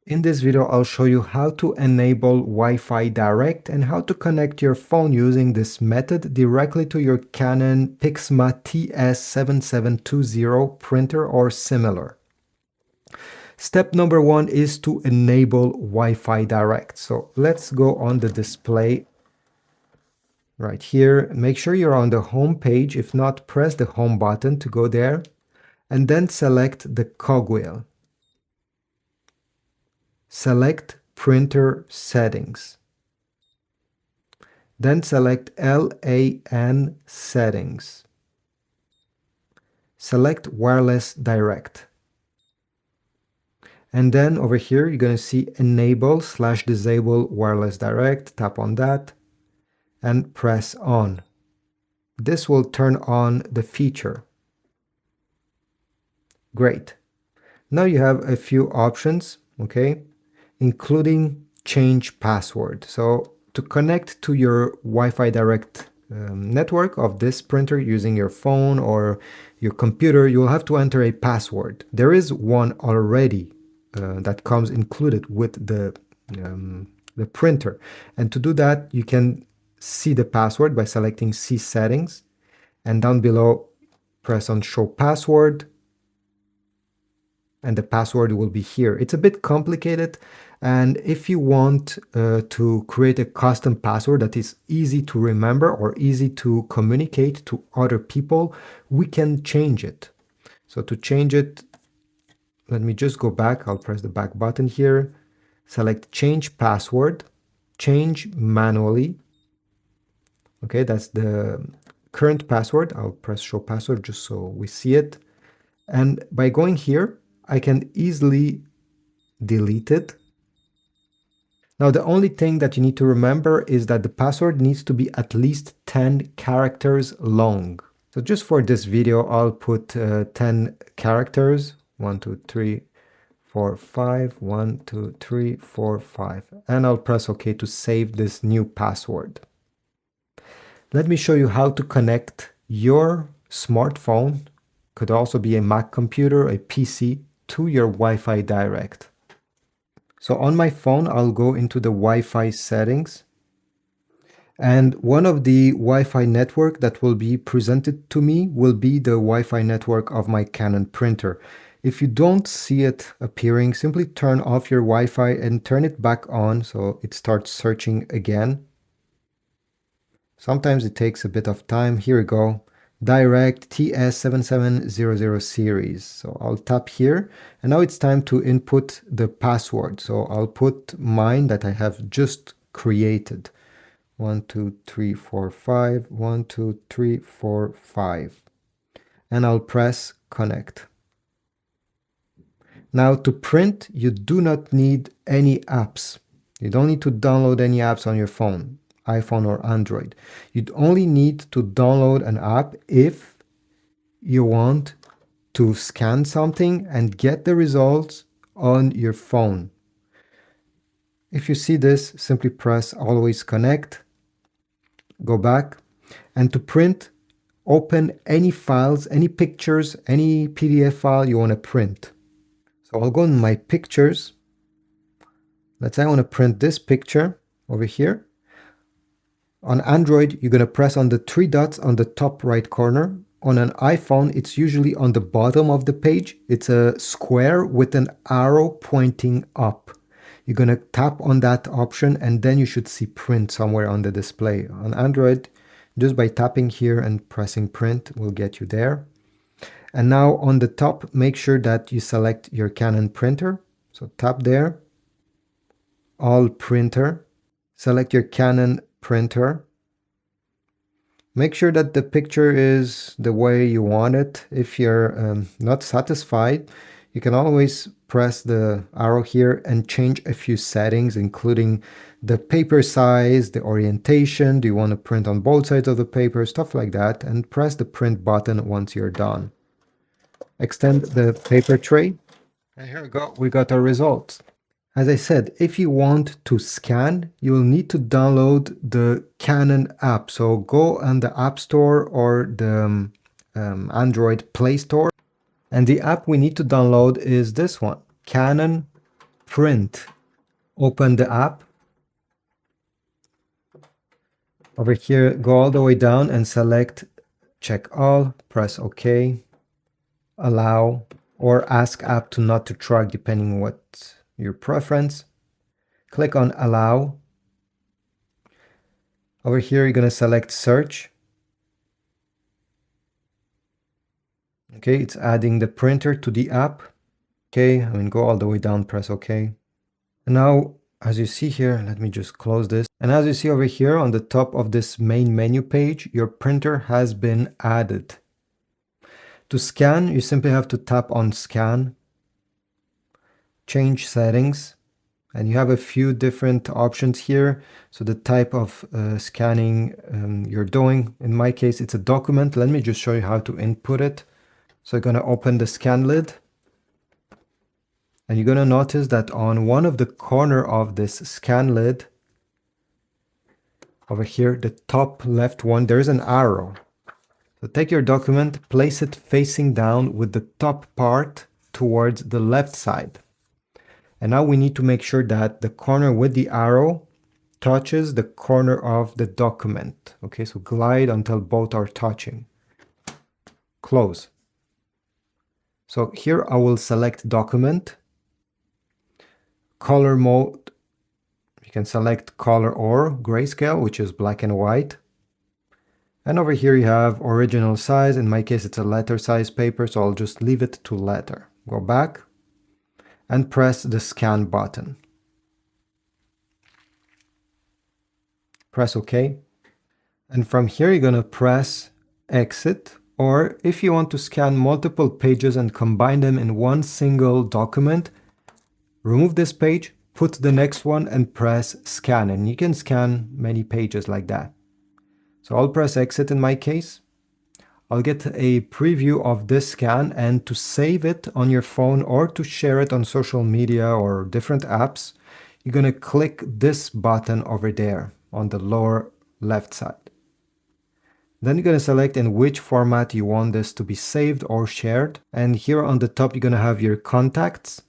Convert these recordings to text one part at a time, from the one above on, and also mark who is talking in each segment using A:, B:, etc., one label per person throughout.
A: In this video, I'll show you how to enable Wi-Fi Direct and how to connect your phone using this method directly to your Canon Pixma TS7720 printer or similar. Step number one is to enable Wi-Fi Direct. So let's go on the display right here. Make sure you're on the home page. If not, press the home button to go there and then select the cogwheel. Select Printer Settings. Then select LAN Settings. Select Wireless Direct. And then over here, you're going to see Enable/Disable Wireless Direct. Tap on that and press on. This will turn on the feature. Great. Now you have a few options, okay, including change password. So to connect to your Wi-Fi Direct network of this printer using your phone or your computer, you'll have to enter a password. There is one already that comes included with the printer. And to do that, you can see the password by selecting See Settings. And down below, press on Show Password. And the password will be here. It's a bit complicated, and if you want to create a custom password that is easy to remember or easy to communicate to other people, we can change it. So to change it, let me just go back. I'll press the back button here, select Change Password, change manually. Okay, that's the current password. I'll press Show Password just so we see it. And by going here, I can easily delete it. Now, the only thing that you need to remember is that the password needs to be at least 10 characters long. So just for this video, I'll put 10 characters. 1, 2, 3, 4, 5. 1, 2, 3, 4, 5. And I'll press OK to save this new password. Let me show you how to connect your smartphone, could also be a Mac computer, a PC, to your Wi-Fi Direct. So on my phone, I'll go into the Wi-Fi settings. And one of the Wi-Fi network that will be presented to me will be the Wi-Fi network of my Canon printer. If you don't see it appearing, simply turn off your Wi-Fi and turn it back on so it starts searching again. Sometimes it takes a bit of time. Here we go. Direct TS7720 series. So I'll tap here, and now it's time to input the password. So I'll put mine that I have just created. 1, 2, 3, 4, 5. 1, 2, 3, 4, 5. And I'll press connect. Now to print, you do not need any apps. You don't need to download any apps on your phone, iPhone or Android. You'd only need to download an app if you want to scan something and get the results on your phone. If you see this, simply press Always Connect, go back, and to print, open any files, any pictures, any PDF file you want to print. So I'll go in my pictures. Let's say I want to print this picture over here. On Android, you're going to press on the 3 dots on the top right corner. On an iPhone, it's usually on the bottom of the page. It's a square with an arrow pointing up. You're going to tap on that option, and then you should see print somewhere on the display. On Android, just by tapping here and pressing print will get you there. And now on the top, make sure that you select your Canon printer. So tap there, All Printer, select your Canon printer. Make sure that the picture is the way you want it. If you're not satisfied, you can always press the arrow here and change a few settings, including the paper size, the orientation. Do you want to print on both sides of the paper? Stuff like that. And press the print button once you're done. Extend the paper tray. And here we go. We got our results. As I said, if you want to scan, you will need to download the Canon app. So go on the App Store or the Android Play Store. And the app we need to download is this one, Canon Print, open the app. Over here, go all the way down and select check all, press OK, allow, or ask app to not to track depending on what your preference. Click on allow. Over here, you're going to select search. Okay, it's adding the printer to the app. Okay, go all the way down, press OK. And now, as you see here, let me just close this. And as you see over here on the top of this main menu page, your printer has been added. To scan, you simply have to tap on scan, change settings, and you have a few different options here. So the type of scanning you're doing. In my case, it's a document. Let me just show you how to input it. So you're going to open the scan lid. And you're going to notice that on one of the corner of this scan lid, over here, the top left one, there's an arrow. So take your document, place it facing down with the top part towards the left side. And now we need to make sure that the corner with the arrow touches the corner of the document. Okay, so glide until both are touching. Close. So here I will select document. Color mode, you can select color or grayscale, which is black and white. And over here you have original size. In my case, it's a letter size paper, so I'll just leave it to letter. Go back and press the scan button. Press OK. And from here, you're going to press exit. Or if you want to scan multiple pages and combine them in one single document, remove this page, put the next one and press scan, and you can scan many pages like that. So I'll press exit in my case. I'll get a preview of this scan, and to save it on your phone or to share it on social media or different apps, you're going to click this button over there on the lower left side. Then you're going to select in which format you want this to be saved or shared. And here on the top, you're going to have your contacts.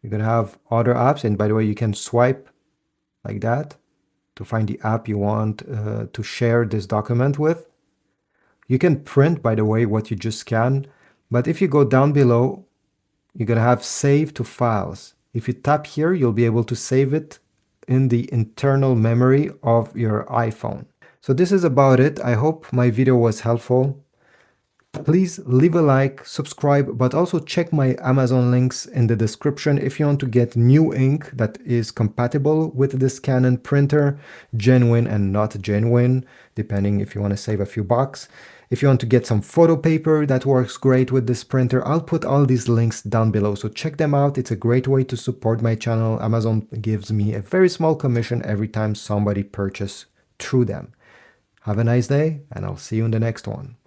A: You're going to have other apps, and by the way, you can swipe like that to find the app you want to share this document with. You can print, by the way, what you just scanned, but if you go down below, you're going to have save to files. If you tap here, you'll be able to save it in the internal memory of your iPhone. So this is about it. I hope my video was helpful. Please leave a like, subscribe, but also check my Amazon links in the description if you want to get new ink that is compatible with this Canon printer, genuine and not genuine, depending if you want to save a few bucks. If you want to get some photo paper that works great with this printer, I'll put all these links down below, so check them out. It's a great way to support my channel. Amazon gives me a very small commission every time somebody purchases through them. Have a nice day, and I'll see you in the next one.